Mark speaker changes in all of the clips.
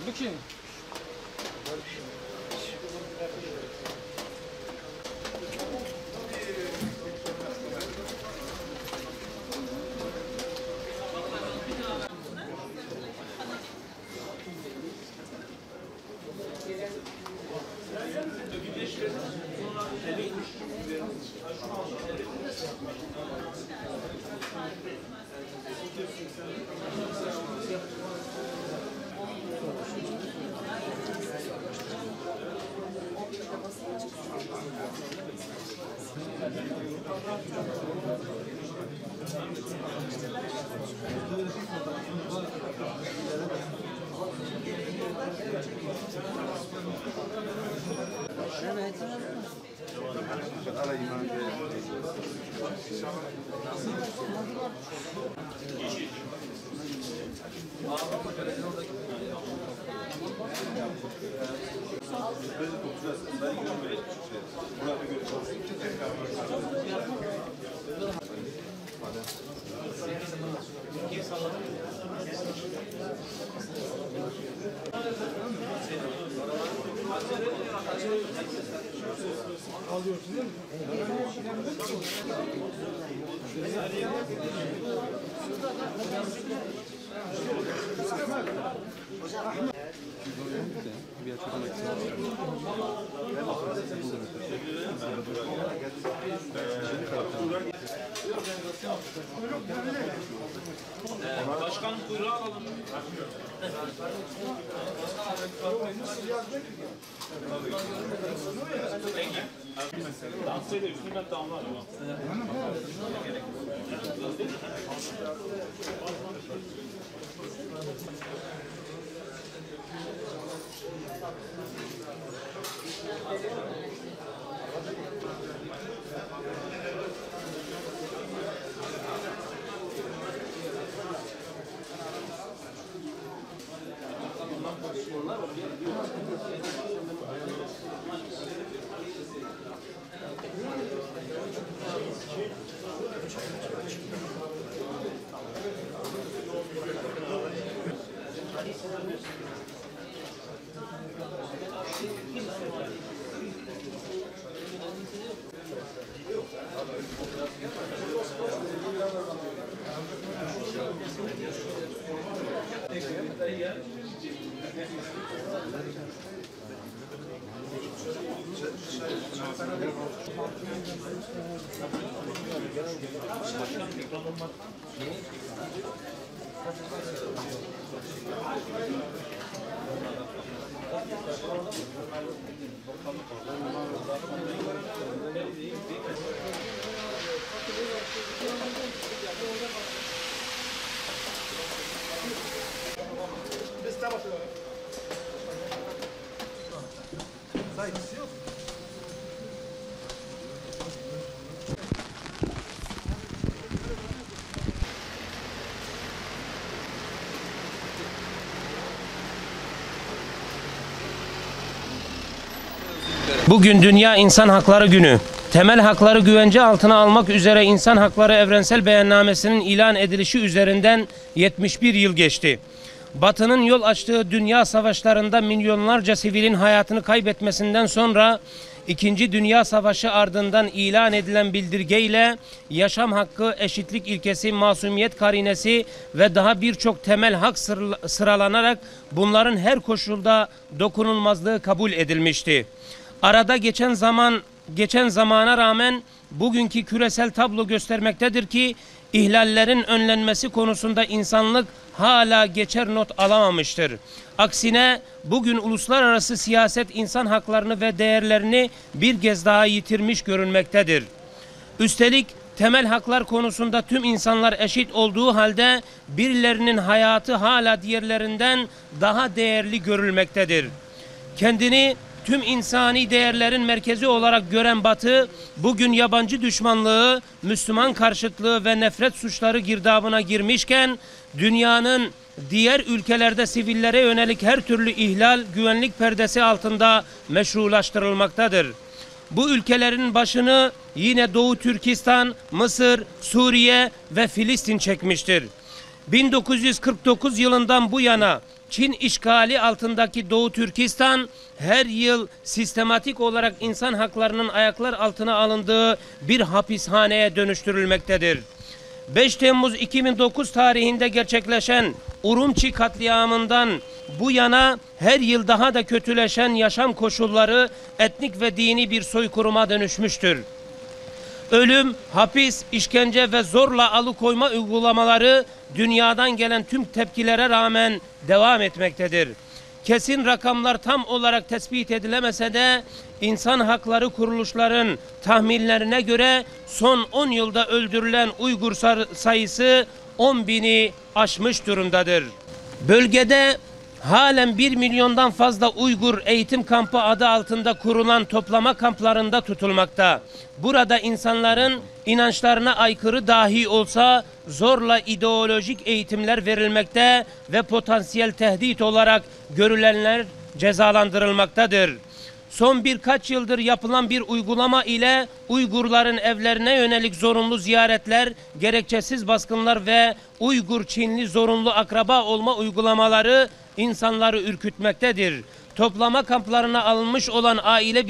Speaker 1: Looking.
Speaker 2: Başkan kuyruğu alalım. Dansıyla üstünden damlar ama.
Speaker 3: Bugün Dünya İnsan Hakları Günü. Temel hakları güvence altına almak üzere İnsan Hakları Evrensel Beyannamesi'nin ilan edilişi üzerinden 71 yıl geçti. Batı'nın yol açtığı dünya savaşlarında milyonlarca sivilin hayatını kaybetmesinden sonra İkinci Dünya Savaşı ardından ilan edilen bildirgeyle yaşam hakkı, eşitlik ilkesi, masumiyet karinesi ve daha birçok temel hak sıralanarak bunların her koşulda dokunulmazlığı kabul edilmişti. Arada geçen zamana rağmen bugünkü küresel tablo göstermektedir ki ihlallerin önlenmesi konusunda insanlık hala geçer not alamamıştır. Aksine bugün uluslararası siyaset insan haklarını ve değerlerini bir kez daha yitirmiş görünmektedir. Üstelik temel haklar konusunda tüm insanlar eşit olduğu halde birilerinin hayatı hala diğerlerinden daha değerli görülmektedir. Kendini tüm insani değerlerin merkezi olarak gören Batı, bugün yabancı düşmanlığı, Müslüman karşıtlığı ve nefret suçları girdabına girmişken, dünyanın diğer ülkelerde sivillere yönelik her türlü ihlal, güvenlik perdesi altında meşrulaştırılmaktadır. Bu ülkelerin başını yine Doğu Türkistan, Mısır, Suriye ve Filistin çekmiştir. 1949 yılından bu yana Çin işgali altındaki Doğu Türkistan her yıl sistematik olarak insan haklarının ayaklar altına alındığı bir hapishaneye dönüştürülmektedir. 5 Temmuz 2009 tarihinde gerçekleşen Urumçi katliamından bu yana her yıl daha da kötüleşen yaşam koşulları etnik ve dini bir soykırıma dönüşmüştür. Ölüm, hapis, işkence ve zorla alıkoyma uygulamaları dünyadan gelen tüm tepkilere rağmen devam etmektedir. Kesin rakamlar tam olarak tespit edilemese de insan hakları kuruluşların tahminlerine göre son 10 yılda öldürülen Uygur sayısı 10.000'i aşmış durumdadır. Bölgede halen 1 milyondan fazla Uygur eğitim kampı adı altında kurulan toplama kamplarında tutulmakta. Burada insanların inançlarına aykırı dahi olsa zorla ideolojik eğitimler verilmekte ve potansiyel tehdit olarak görülenler cezalandırılmaktadır. Son birkaç yıldır yapılan bir uygulama ile Uygurların evlerine yönelik zorunlu ziyaretler, gerekçesiz baskınlar ve Uygur Çinli zorunlu akraba olma uygulamaları insanları ürkütmektedir. Toplama kamplarına alınmış olan aile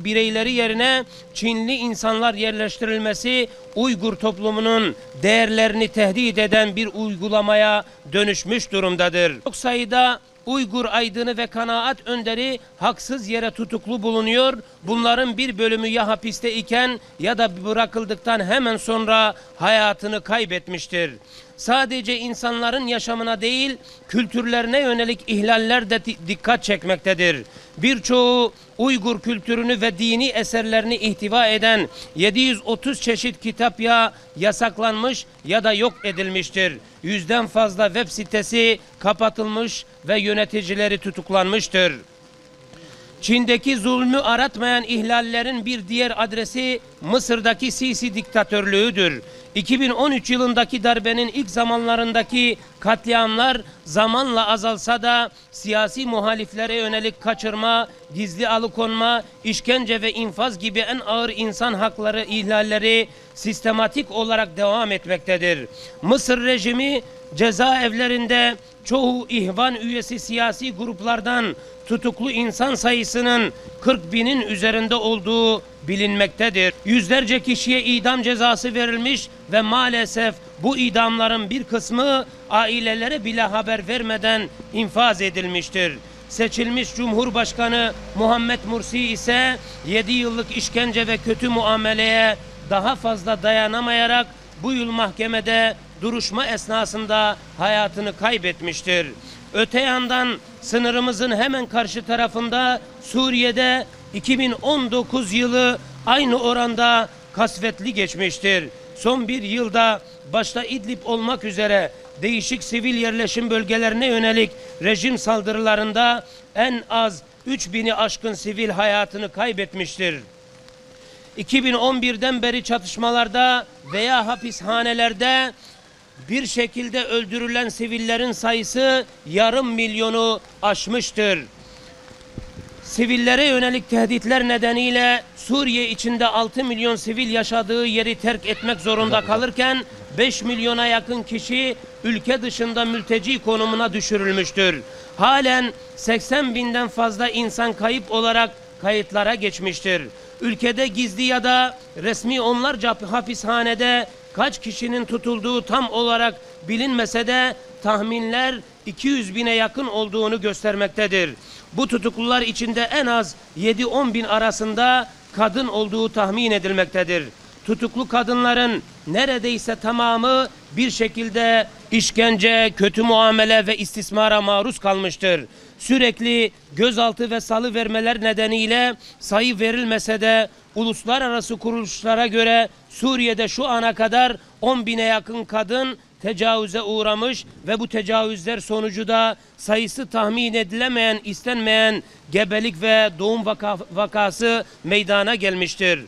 Speaker 3: bireyleri yerine Çinli insanlar yerleştirilmesi Uygur toplumunun değerlerini tehdit eden bir uygulamaya dönüşmüş durumdadır. Çok sayıda Uygur aydını ve kanaat önderi haksız yere tutuklu bulunuyor. Bunların bir bölümü ya hapiste iken ya da bırakıldıktan hemen sonra hayatını kaybetmiştir. Sadece insanların yaşamına değil, kültürlerine yönelik ihlaller de dikkat çekmektedir. Birçoğu Uygur kültürünü ve dini eserlerini ihtiva eden 730 çeşit kitap ya yasaklanmış ya da yok edilmiştir. 100'den fazla web sitesi kapatılmış ve yöneticileri tutuklanmıştır. Çin'deki zulmü aratmayan ihlallerin bir diğer adresi Mısır'daki Sisi diktatörlüğüdür. 2013 yılındaki darbenin ilk zamanlarındaki katliamlar zamanla azalsa da siyasi muhaliflere yönelik kaçırma, gizli alıkonma, işkence ve infaz gibi en ağır insan hakları ihlalleri sistematik olarak devam etmektedir. Mısır rejimi cezaevlerinde çoğu ihvan üyesi siyasi gruplardan tutuklu insan sayısının 40.000'in üzerinde olduğu bilinmektedir. Yüzlerce kişiye idam cezası verilmiş ve maalesef bu idamların bir kısmı ailelere bile haber vermeden infaz edilmiştir. Seçilmiş Cumhurbaşkanı Muhammed Mursi ise 7 yıllık işkence ve kötü muameleye daha fazla dayanamayarak bu yıl mahkemede duruşma esnasında hayatını kaybetmiştir. Öte yandan sınırımızın hemen karşı tarafında Suriye'de 2019 yılı aynı oranda kasvetli geçmiştir. Son bir yılda başta İdlib olmak üzere değişik sivil yerleşim bölgelerine yönelik rejim saldırılarında en az 3.000'i aşkın sivil hayatını kaybetmiştir. 2011'den beri çatışmalarda veya hapishanelerde bir şekilde öldürülen sivillerin sayısı 500.000'u aşmıştır. Sivillere yönelik tehditler nedeniyle Suriye içinde 6 milyon sivil yaşadığı yeri terk etmek zorunda kalırken 5 milyona yakın kişi ülke dışında mülteci konumuna düşürülmüştür. Halen 80.000'den fazla insan kayıp olarak kayıtlara geçmiştir. Ülkede gizli ya da resmi onlarca hapishanede kaç kişinin tutulduğu tam olarak bilinmese de tahminler 200.000'e yakın olduğunu göstermektedir. Bu tutuklular içinde en az 7-10 bin arasında kadın olduğu tahmin edilmektedir. Tutuklu kadınların neredeyse tamamı bir şekilde işkence, kötü muamele ve istismara maruz kalmıştır. Sürekli gözaltı ve salıvermeler nedeniyle sayı verilmese de uluslararası kuruluşlara göre Suriye'de şu ana kadar 10.000'e yakın kadın tecavüze uğramış ve bu tecavüzler sonucu da sayısı tahmin edilemeyen, istenmeyen gebelik ve doğum vakası meydana gelmiştir.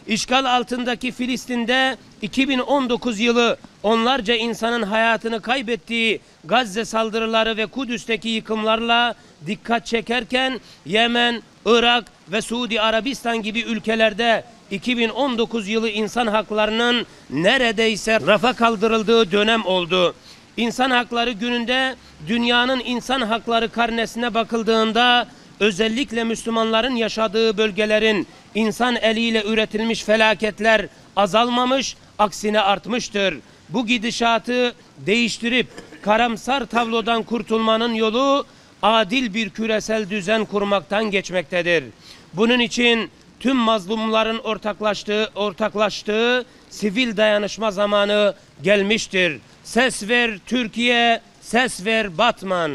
Speaker 3: İşgal altındaki Filistin'de 2019 yılı onlarca insanın hayatını kaybettiği Gazze saldırıları ve Kudüs'teki yıkımlarla dikkat çekerken Yemen, Irak ve Suudi Arabistan gibi ülkelerde 2019 yılı insan haklarının neredeyse rafa kaldırıldığı dönem oldu. İnsan Hakları Günü'nde dünyanın insan hakları karnesine bakıldığında özellikle Müslümanların yaşadığı bölgelerin insan eliyle üretilmiş felaketler azalmamış, aksine artmıştır. Bu gidişatı değiştirip karamsar tablodan kurtulmanın yolu adil bir küresel düzen kurmaktan geçmektedir. Bunun için tüm mazlumların ortaklaştığı sivil dayanışma zamanı gelmiştir. Ses ver Türkiye, ses ver Batman.